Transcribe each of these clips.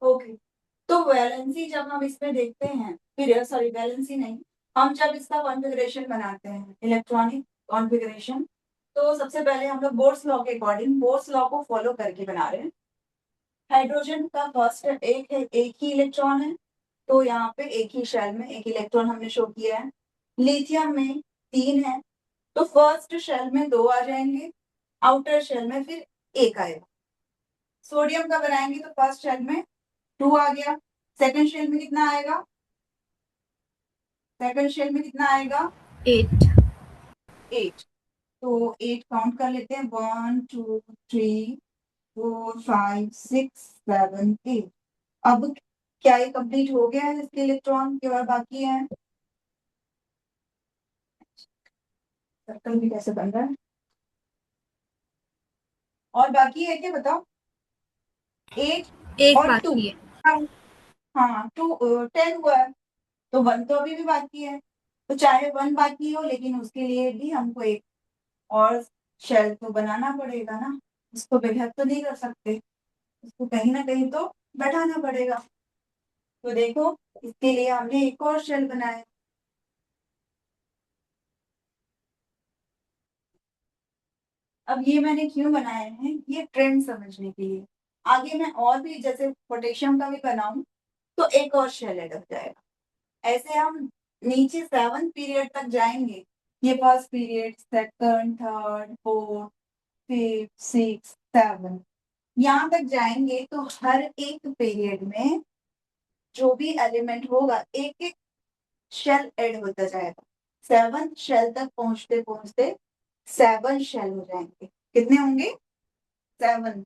Okay, तो valency जब हम इसमें देखते हैं, फिर सॉरी वैलेंसी नहीं, हम जब इसका कॉन्फ़िगरेशन बनाते हैं इलेक्ट्रॉनिक कॉन्फ़िगरेशन, तो सबसे पहले हम लोग बोर्स लॉ के अकॉर्डिंग बोर्स लॉ को फॉलो करके बना रहे हैं। हाइड्रोजन का फर्स्ट एक है, एक ही इलेक्ट्रॉन है, तो यहाँ पे एक ही शेल में एक इलेक्ट्रॉन हमने शो किया है। लिथियम में 3 है, तो फर्स्ट शेल में 2 आ जाएंगे, आउटर शेल में फिर 1 आएगा। सोडियम का बनाएंगे तो फर्स्ट शेल में 2 आ गया, सेकंड शेल में कितना आएगा? सेकंड शेल में कितना आएगा? 8। 8। तो 8 काउंट कर लेते हैं, 1 2 3 4 5 6 7 8। अब क्या ये कंप्लीट हो गया है? इसके इलेक्ट्रॉन के और बाकी है। सर्कल भी कैसे बन रहा है? और बाकी है क्या बताओ? 8 एक और 2। बाकी है। हाँ 10 हुआ है, तो 1 तो अभी भी बाकी है। तो चाहे 1 बाकी हो, लेकिन उसके लिए भी हमको एक और शेल तो बनाना पड़ेगा ना, उसको बेहद तो नहीं कर सकते, उसको कहीं ना कहीं तो बैठाना पड़ेगा। तो देखो, इसके लिए हमने एक और शेल बनाया। अब ये मैंने क्यों बनाए हैं, ये ट्रेंड समझने के लिए। आगे मैं और भी जैसे पोटेशियम का भी बनाऊं, तो एक और शेल ऐड हो जाएगा। ऐसे हम नीचे 7th पीरियड तक जाएंगे। ये first period, second, third, fourth, fifth, six, 7, यहाँ तक जाएंगे तो हर एक पीरियड में जो भी एलिमेंट होगा एक एक शेल ऐड होता जाएगा। 7th शेल तक पहुंचते पहुंचते 7 शेल हो जाएंगे। कितने होंगे? 7।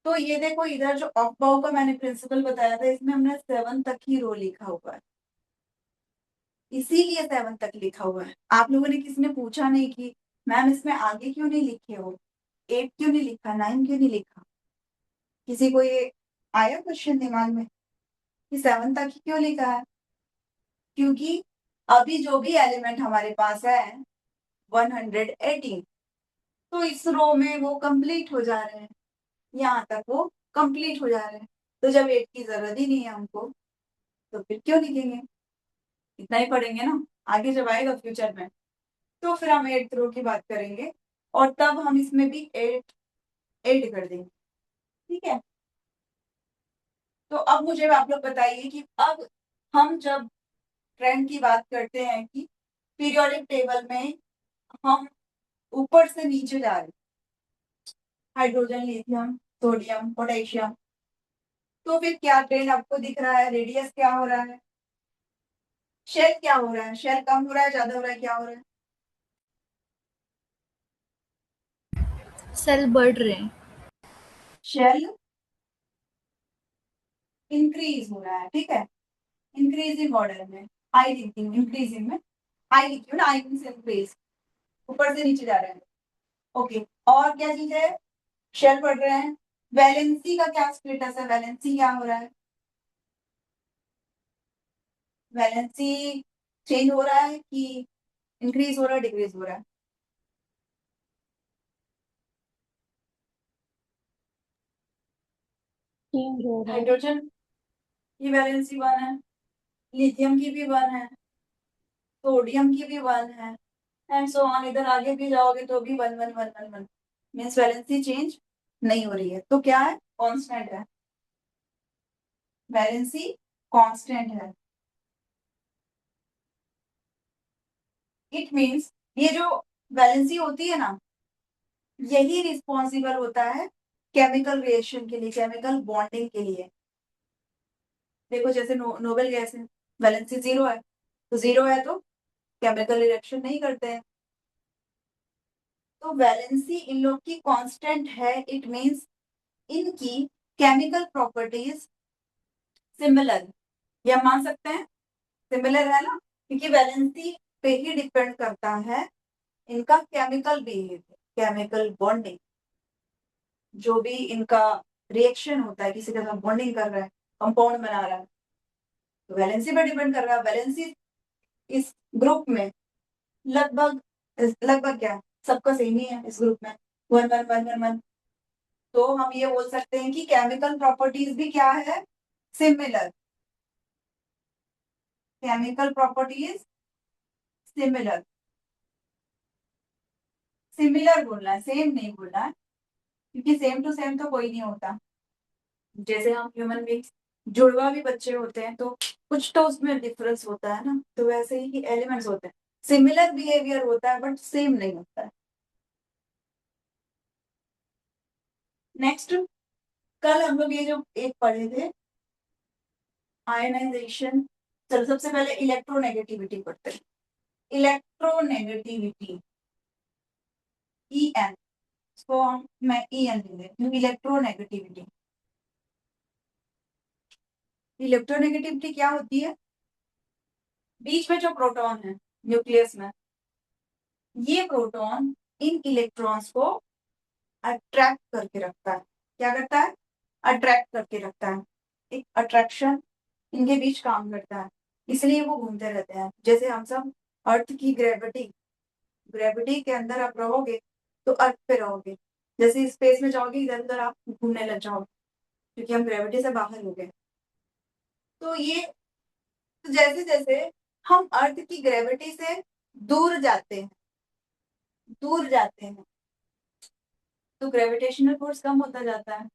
तो ये देखो, इधर जो अफबाउ का मैंने प्रिंसिपल बताया था, इसमें हमने 7 तक ही रो लिखा हुआ है, इसीलिए 7 तक लिखा हुआ है। आप लोगों ने किसी ने पूछा नहीं कि मैम इसमें आगे क्यों नहीं लिखे हो, 8 क्यों नहीं लिखा, 9 क्यों नहीं लिखा? किसी को ये आया क्वेश्चन दिमाग में कि 7 तक ही क्यों लिखा है? क्योंकि अभी जो भी एलिमेंट हमारे पास है 118, तो इस रो में वो कंप्लीट हो जा रहे हैं, यहाँ तक वो कंप्लीट हो जा रहे हैं। तो जब 8 की जरूरत ही नहीं है हमको, तो फिर क्यों लिखेंगे? इतना ही पढ़ेंगे ना, आगे जब आएगा फ्यूचर में तो फिर हम 8th रो की बात करेंगे, और तब हम इसमें भी 8 ऐड कर देंगे। ठीक है, तो अब मुझे आप लोग बताइए कि अब हम जब ट्रेंड की बात करते हैं कि पीरियोडिक टेबल में हम ऊपर से नीचे जा रहे हैं, हाइड्रोजन, लिथियम, सोडियम, पोटेशियम, तो फिर क्या ट्रेंड आपको दिख रहा है? रेडियस क्या हो रहा है? शेल क्या हो रहा है? शेल कम हो रहा है, ज्यादा हो रहा है, क्या हो रहा है? सेल बढ़ रहे हैं। शेल इंक्रीज हो रहा है। ठीक है, इंक्रीजिंग ऑर्डर में, आई लिखती हूँ, इंक्रीजिंग में आई लिखी हूँ ना, आई मीन इंक्रीज, ऊपर से नीचे जा रहे हैं। ओके, और क्या चीज है? शेल बढ़ रहे हैं। वैलेंसी का क्या स्टेटस है? वैलेंसी क्या हो रहा है? वैलेंसी चेंज हो रहा है कि इंक्रीज हो रहा है, डिक्रीज हो रहा है? चेंज हो रहा है। हाइड्रोजन की वैलेंसी 1 है, लिथियम की भी 1 है, सोडियम की भी 1 है, एंड सो ऑन। इधर आगे भी जाओगे तो भी 1 1 1 1 1, मीन्स वैलेंसी चेंज नहीं हो रही है। तो क्या है? कांस्टेंट है, वैलेंसी कांस्टेंट है। इट मीन्स ये जो वैलेंसी होती है ना, यही रिस्पॉन्सिबल होता है केमिकल रिएक्शन के लिए, केमिकल बॉन्डिंग के लिए। देखो जैसे नोबेल गैस है, वैलेंसी 0 है, तो 0 है तो केमिकल रिएक्शन नहीं करते हैं। तो वैलेंसी इन लोग की कांस्टेंट है, इट मीन्स इनकी केमिकल प्रॉपर्टीज सिमिलर, ये हम मान सकते हैं, सिमिलर है ना, क्योंकि वैलेंसी पे ही डिपेंड करता है इनका केमिकल बिहेवियर, केमिकल बॉन्डिंग, जो भी इनका रिएक्शन होता है, किसी के साथ बॉन्डिंग कर रहा है, कंपाउंड बना रहा है, तो वैलेंसी पे डिपेंड कर रहा है। वैलेंसी इस ग्रुप में लगभग लगभग क्या सबका सेम ही है, इस ग्रुप में 1 1 1 1 1। तो हम ये बोल सकते हैं कि केमिकल प्रॉपर्टीज भी क्या है, similar. Chemical properties similar, similar बोलना है, सेम नहीं बोलना है, क्योंकि सेम टू सेम तो कोई नहीं होता। जैसे हम ह्यूमन बींग्स जुड़वा भी बच्चे होते हैं तो कुछ तो उसमें डिफरेंस होता है ना, तो वैसे ही एलिमेंट्स होते हैं, सिमिलर बिहेवियर होता है बट सेम नहीं होता है। नेक्स्ट, कल हम लोग ये जो एक पढ़े थे आयनाइजेशन, चलो सबसे पहले इलेक्ट्रोनेगेटिविटी पढ़ते हैं। इलेक्ट्रोनेगेटिविटी, ई एन, इसको मैं ई एन लिख देती हूँ, इलेक्ट्रोनेगेटिविटी। इलेक्ट्रोनेगेटिविटी क्या होती है, बीच में जो प्रोटॉन है न्यूक्लियस में, ये प्रोटॉन इन इलेक्ट्रॉन्स को अट्रैक्ट करके रखता है। क्या करता है, अट्रैक्ट करके रखता है, एक अट्रैक्शन इनके बीच काम करता है, इसलिए वो घूमते रहते हैं। जैसे हम सब अर्थ की ग्रेविटी, ग्रेविटी के अंदर आप रहोगे तो अर्थ पे रहोगे, जैसे स्पेस में जाओगे इधर उधर आप घूमने लग जाओगे, क्योंकि हम ग्रेविटी से बाहर हो गए। तो ये, तो जैसे जैसे हम अर्थ की ग्रेविटी से दूर जाते हैं, दूर जाते हैं, तो ग्रेविटेशनल फोर्स कम होता जाता है।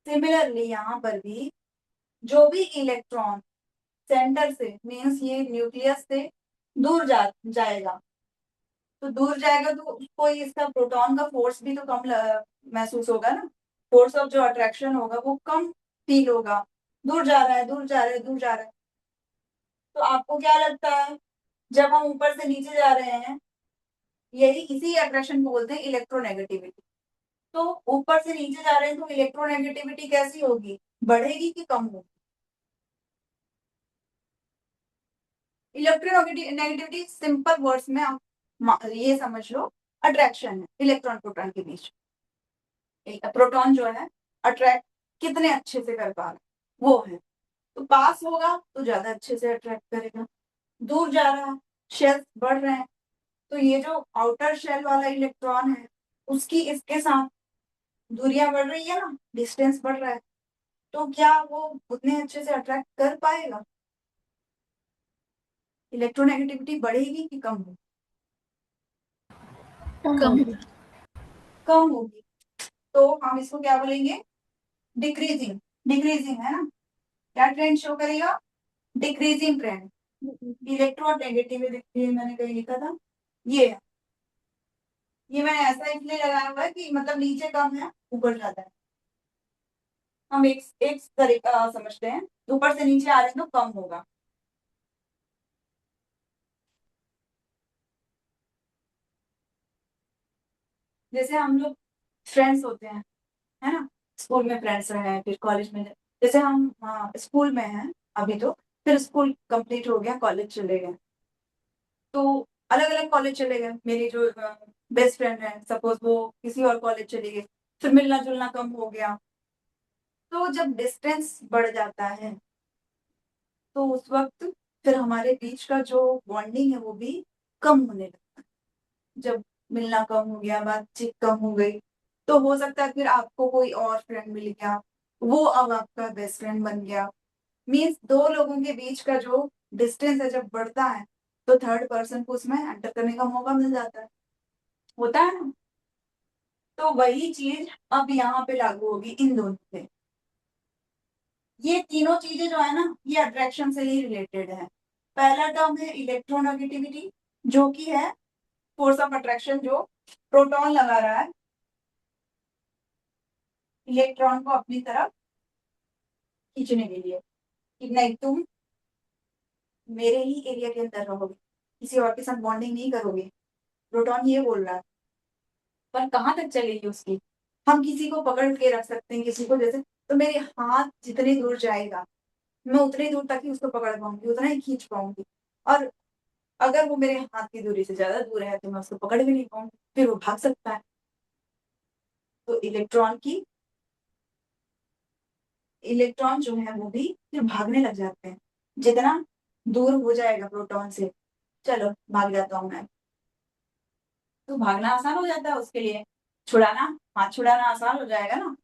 सिमिलरली यहाँ पर भी जो भी इलेक्ट्रॉन सेंटर से, मीन्स ये न्यूक्लियस से दूर जाएगा, तो दूर जाएगा तो उसको इसका प्रोटॉन का फोर्स भी तो कम महसूस होगा ना, फोर्स ऑफ जो अट्रैक्शन होगा वो कम फील होगा, दूर जा रहा है, दूर जा रहा है, दूर जा रहा है। तो आपको क्या लगता है, जब हम ऊपर से नीचे जा रहे हैं, यही इसी अट्रैक्शन को बोलते हैं इलेक्ट्रोनेगेटिविटी। तो ऊपर से नीचे जा रहे हैं तो इलेक्ट्रोनेगेटिविटी कैसी होगी, बढ़ेगी कि कम होगी? इलेक्ट्रोनेगेटिविटी सिंपल वर्ड्स में आप ये समझ लो, अट्रैक्शन है इलेक्ट्रॉन प्रोटॉन के बीच। प्रोटॉन जो है अट्रैक्ट कितने अच्छे से कर पा रहा है, वो है। तो पास होगा तो ज्यादा अच्छे से अट्रैक्ट करेगा, दूर जा रहा है, शेल बढ़ रहे हैं, तो ये जो आउटर शेल वाला इलेक्ट्रॉन है उसकी इसके साथ दूरियां बढ़ रही है ना, डिस्टेंस बढ़ रहा है, तो क्या वो उतने अच्छे से अट्रैक्ट कर पाएगा? इलेक्ट्रोनेगेटिविटी बढ़ेगी कि कम होगी? कम। कम होगी। तो हम इसको क्या बोलेंगे, डिक्रीजिंग। डिक्रीजिंग है ना, क्या ट्रेंड शो करेगा, डिक्रीजिंग ट्रेंड। इलेक्ट्रोनेगेटिविटी मैंने कहीं लिखा था, ये है, ये मैंने ऐसा इसलिए लगाया हुआ है कि मतलब नीचे कम है ऊपर ज्यादा है। हम एक एक तरीका समझते हैं, ऊपर से नीचे आ रहे हैं तो कम होगा। जैसे हम लोग फ्रेंड्स होते हैं, है ना, स्कूल में फ्रेंड्स रहे हैं, फिर कॉलेज में, जैसे हम स्कूल में हैं अभी, तो फिर स्कूल कंप्लीट हो गया, कॉलेज चले गए, तो अलग अलग कॉलेज चले गए। मेरी जो बेस्ट फ्रेंड है सपोज वो किसी और कॉलेज चली गई, फिर मिलना जुलना कम हो गया। तो जब डिस्टेंस बढ़ जाता है तो उस वक्त फिर हमारे बीच का जो बॉन्डिंग है वो भी कम होने लगता है। जब मिलना कम हो गया, बातचीत कम हो गई, तो हो सकता है फिर आपको कोई और फ्रेंड मिल गया, वो अब आपका बेस्ट फ्रेंड बन गया। मीन्स दो लोगों के बीच का जो डिस्टेंस है जब बढ़ता है तो थर्ड पर्सन को उसमें एंटर करने का मौका मिल जाता है, होता है ना। तो वही चीज अब यहाँ पे लागू होगी इन दोनों पे। ये तीनों चीजें जो है ना, ये अट्रैक्शन से ही रिलेटेड है। पहला टर्म है इलेक्ट्रोनेगेटिविटी, जो कि है फोर्स ऑफ अट्रैक्शन, जो प्रोटॉन लगा रहा है इलेक्ट्रॉन को अपनी तरफ खींचने के लिए, कि नहीं तुम मेरे ही एरिया के अंदर रहोगे, किसी और के साथ बॉन्डिंग नहीं करोगे, प्रोटॉन ये बोल रहा है। पर कहाँ तक चलेगी उसकी, हम किसी को पकड़ के रख सकते हैं, किसी को जैसे, तो मेरे हाथ जितनी दूर जाएगा मैं उतनी दूर तक ही उसको पकड़ पाऊंगी, उतना ही खींच पाऊंगी। और अगर वो मेरे हाथ की दूरी से ज्यादा दूर है तो मैं उसको पकड़ भी नहीं पाऊंगी, फिर वो भाग सकता है। तो इलेक्ट्रॉन जो है वो भी फिर भागने लग जाते हैं, जितना दूर हो जाएगा प्रोटॉन से, चलो भाग जाता हूँ मैं, तो भागना आसान हो जाता है उसके लिए। छुड़ाना, हाथ छुड़ाना आसान हो जाएगा ना।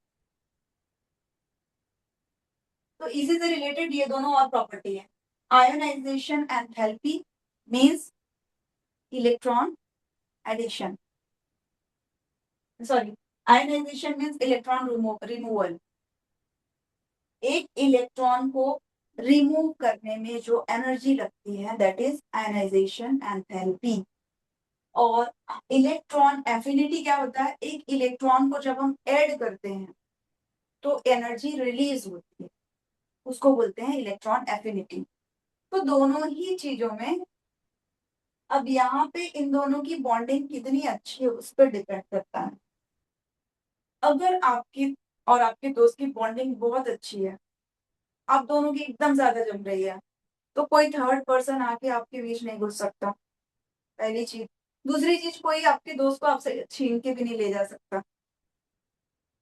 तो इसी से रिलेटेड ये दोनों और प्रॉपर्टी है। Ionisation enthalpy means electron addition, sorry, ionisation means electron removal. एक इलेक्ट्रॉन को रिमूव करने में जो एनर्जी लगती है दैट इज आयोनाइजेशन एंथैल्पी। और इलेक्ट्रॉन एफिनिटी क्या होता है, एक इलेक्ट्रॉन को जब हम ऐड करते हैं तो एनर्जी रिलीज होती है, उसको बोलते हैं इलेक्ट्रॉन एफिनिटी। तो दोनों ही चीजों में, अब यहाँ पे इन दोनों की बॉन्डिंग कितनी अच्छी है उस पर डिपेंड करता है। अगर आपकी और आपके दोस्त की बॉन्डिंग बहुत अच्छी है, आप दोनों की एकदम ज्यादा जम रही है, तो कोई थर्ड पर्सन आके आपके बीच नहीं घुस सकता, पहली चीज। दूसरी चीज, कोई आपके दोस्त को आपसे छीन के भी नहीं ले जा सकता,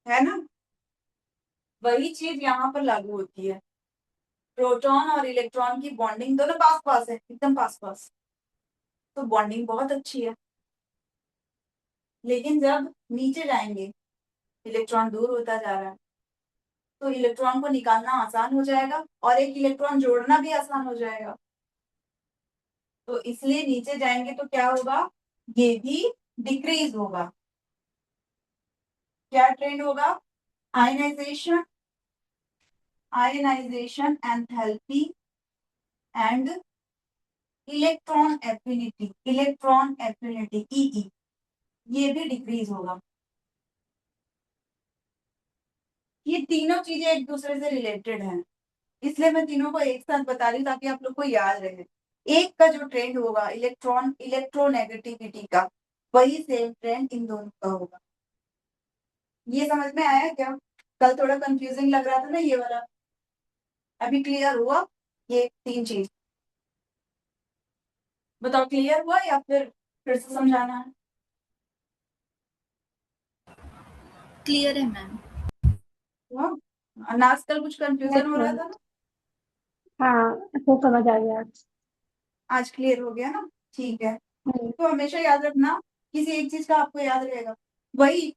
है ना। वही चीज यहाँ पर लागू होती है। प्रोटॉन और इलेक्ट्रॉन की बॉन्डिंग दोनों पास पास है, एकदम पास पास, तो बॉन्डिंग बहुत अच्छी है। लेकिन जब नीचे जाएंगे, इलेक्ट्रॉन दूर होता जा रहा है, तो इलेक्ट्रॉन को निकालना आसान हो जाएगा और एक इलेक्ट्रॉन जोड़ना भी आसान हो जाएगा। तो इसलिए नीचे जाएंगे तो क्या होगा, ये भी डिक्रीज होगा। क्या ट्रेंड होगा, ionization, ionization enthalpy and electron affinity ई, ये भी डिक्रीज होगा। ये तीनों चीजें एक दूसरे से रिलेटेड हैं, इसलिए मैं तीनों को एक साथ बता रही हूँ ताकि आप लोग को याद रहे। एक का जो ट्रेंड होगा इलेक्ट्रोनेगेटिविटी का, वही सेम ट्रेंड इन दोनों का होगा। ये समझ में आया क्या, कल थोड़ा कंफ्यूजिंग लग रहा था ना ये वाला, अभी क्लियर हुआ ये तीन चीज। बताओ क्लियर हुआ या फिर से समझाना है। क्लियर है मैम। हुआ, और आजकल कुछ यस कंफ्यूजन हो रहा मैम। था ना, हाँ, वो समझ आ गया। आज क्लियर हो गया ना, ठीक है। हम्म, तो हमेशा याद रखना, किसी एक चीज का आपको याद रहेगा, वही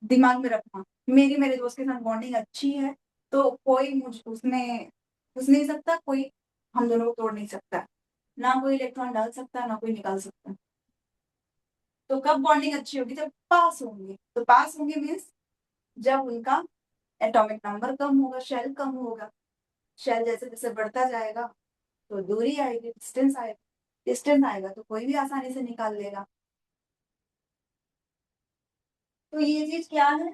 दिमाग में रखना। मेरी मेरे दोस्त के साथ बॉन्डिंग अच्छी है, तो कोई मुझ उसमें घुस नहीं सकता, कोई हम दोनों को तोड़ नहीं सकता, ना कोई इलेक्ट्रॉन डाल सकता ना कोई निकाल सकता। तो कब बॉन्डिंग अच्छी होगी, जब पास होंगे। तो पास होंगे मीन्स जब उनका एटॉमिक नंबर कम होगा, शेल कम होगा। शेल जैसे जैसे बढ़ता जाएगा तो दूरी आएगी, डिस्टेंस आएगा, डिस्टेंस आएगा तो कोई भी आसानी से निकाल लेगा। तो ये चीज क्या है,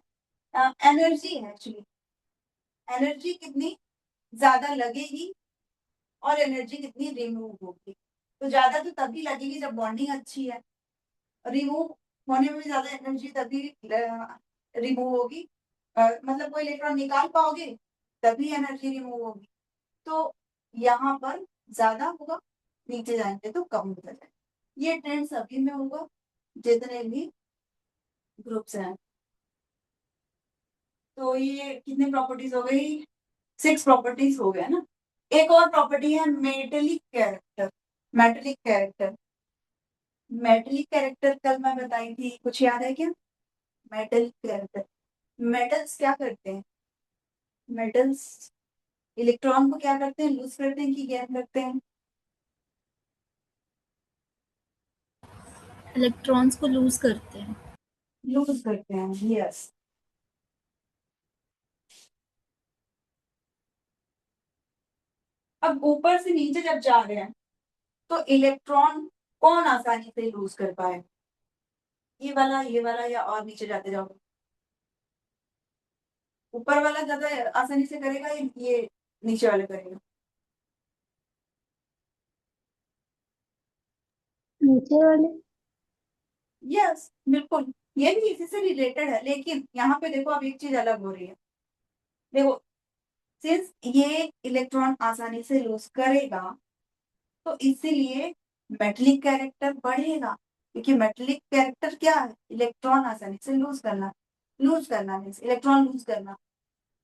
एनर्जी है एक्चुअली। एनर्जी कितनी ज्यादा लगेगी और एनर्जी कितनी रिमूव होगी। तो ज्यादा तो तभी लगेगी जब बॉन्डिंग अच्छी है, रिमूव होने में भी ज्यादा एनर्जी तभी रिमूव होगी, मतलब कोई इलेक्ट्रॉन निकाल पाओगे तभी एनर्जी रिमूव होगी। तो यहाँ पर ज्यादा होगा, नीचे जाएंगे तो कम होता जाएगा। ये ट्रेंड सभी में होगा जितने भी ग्रुप्स हैं। तो ये कितनी प्रॉपर्टीज हो गई, 6 प्रॉपर्टीज हो गए ना। एक और प्रॉपर्टी है metallic character. Metallic character, metallic character कल मैं बताई थी, कुछ याद है क्या। मेटेलिक कैरेक्टर, मेटल्स क्या करते हैं, मेटल्स इलेक्ट्रॉन को क्या करते हैं, लूज करते हैं कि गेन करते हैं। इलेक्ट्रॉन्स को लूज करते हैं। लूज करते हैं, यस। अब ऊपर से नीचे जब जा रहे हैं तो इलेक्ट्रॉन कौन आसानी से लूज कर पाए, ये वाला या और नीचे जाते जाओ। ऊपर वाला ज्यादा आसानी से करेगा या ये नीचे वाले करेगा। नीचे वाले। यस बिल्कुल, ये भी इसी से रिलेटेड है, लेकिन यहाँ पे देखो अब एक चीज अलग हो रही है। देखो, सिंस ये इलेक्ट्रॉन आसानी से लूज करेगा तो इसीलिए मेटलिक कैरेक्टर बढ़ेगा, क्योंकि मेटलिक कैरेक्टर क्या है, इलेक्ट्रॉन आसानी से लूज करना मीन्स इलेक्ट्रॉन लूज करना।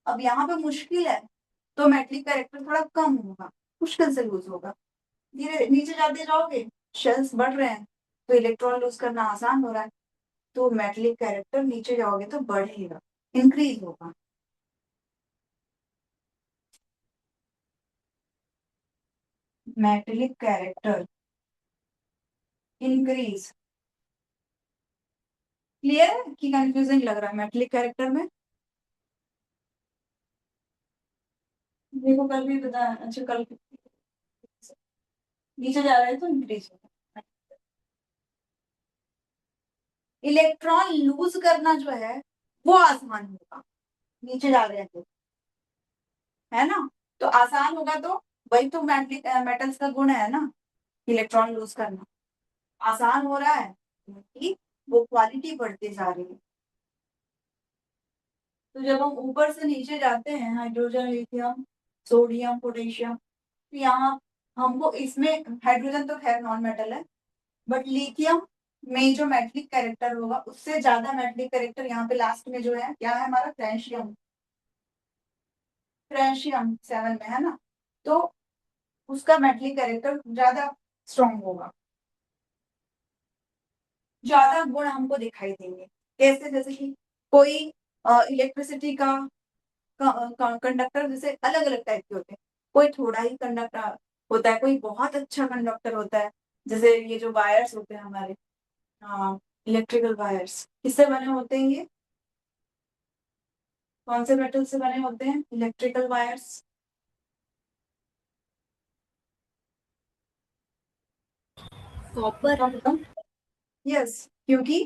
अब यहाँ पे मुश्किल है तो मेटलिक कैरेक्टर थोड़ा कम होगा, मुश्किल से लूज होगा। धीरे नीचे जाते जाओगे, शेल्स बढ़ रहे हैं तो इलेक्ट्रॉन लूज करना आसान हो रहा है, तो मेटलिक कैरेक्टर नीचे जाओगे तो बढ़ेगा, इंक्रीज होगा। Metallic character increase. क्लियर है कि कंफ्यूजिंग लग रहा है मेटलिक कैरेक्टर में? देखो कल भी बता, अच्छा कल नीचे जा रहे हैं तो इंक्रीज होगा। इलेक्ट्रॉन लूज करना जो है वो आसान होगा, नीचे जा रहे हैं तो, है ना? तो आसान होगा तो वही तो मेटल्स का गुण है ना, इलेक्ट्रॉन लूज करना आसान हो रहा है क्योंकि वो क्वालिटी बढ़ती जा रही है। तो जब हम ऊपर से नीचे जाते हैं, हाइड्रोजन, लिथियम, सोडियम, पोटेशियम, तो यहाँ हमको इसमें हाइड्रोजन तो खैर नॉन मेटल है, बट लिथियम में जो मेटलिक कैरेक्टर होगा उससे ज्यादा मेटलिक कैरेक्टर यहाँ पे लास्ट में जो है क्या है हमारा, फ्रेंशियम। फ्रेंशियम 7 में है ना, तो उसका मेटलिक कैरेक्टर ज्यादा स्ट्रॉन्ग होगा, ज्यादा गुण हमको दिखाई देंगे। कैसे? जैसे कि कोई इलेक्ट्रिसिटी का कंडक्टर जैसे अलग अलग टाइप के होते हैं, कोई थोड़ा ही कंडक्टर होता है, कोई बहुत अच्छा कंडक्टर होता है। जैसे ये जो वायर्स होते हैं हमारे, इलेक्ट्रिकल वायर्स किससे बने होते हैं ये? कौन से मेटल से बने होते हैं इलेक्ट्रिकल वायर्स? कॉपर। यस, क्योंकि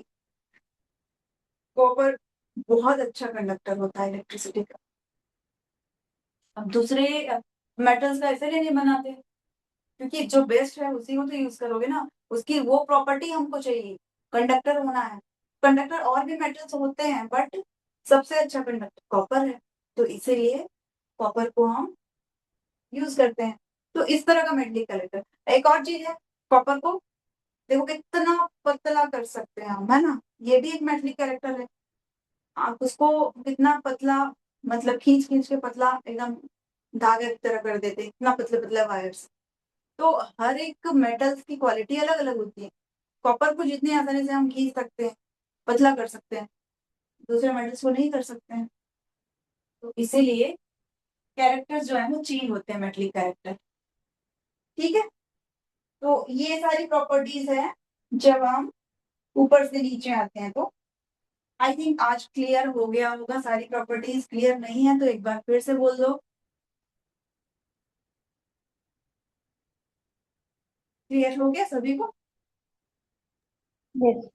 कॉपर बहुत अच्छा कंडक्टर होता है इलेक्ट्रिसिटी का। अब दूसरे मेटल्स का इसलिए नहीं बनाते क्योंकि जो बेस्ट है उसी को तो यूज करोगे ना, उसकी वो प्रॉपर्टी हमको चाहिए, कंडक्टर होना है। कंडक्टर और भी मेटल्स होते हैं बट सबसे अच्छा कंडक्टर कॉपर है, तो इसीलिए कॉपर को हम यूज करते हैं। तो इस तरह का मेटलिक कैरेक्टर। एक और चीज है, कॉपर को देखो कितना पतला कर सकते हैं हम, है ना? ये भी एक मेटलिक कैरेक्टर है। आप उसको कितना पतला, मतलब खींच खींच के पतला एकदम धागे की तरह कर देते हैं, इतना पतले पतले वायर्स। तो हर एक मेटल्स की क्वालिटी अलग अलग होती है। कॉपर को जितनी आसानी से हम खींच सकते हैं, पतला कर सकते हैं, दूसरे मेटल्स को नहीं कर सकते हैं। तो इसीलिए कैरेक्टर्स जो है वो चेंज होते हैं, मेटलिक कैरेक्टर। ठीक है, तो ये सारी प्रॉपर्टीज है जब हम ऊपर से नीचे आते हैं। तो आई थिंक आज क्लियर हो गया होगा, सारी प्रॉपर्टीज क्लियर नहीं है तो एक बार फिर से बोल दो। क्लियर हो गया सभी को? यस।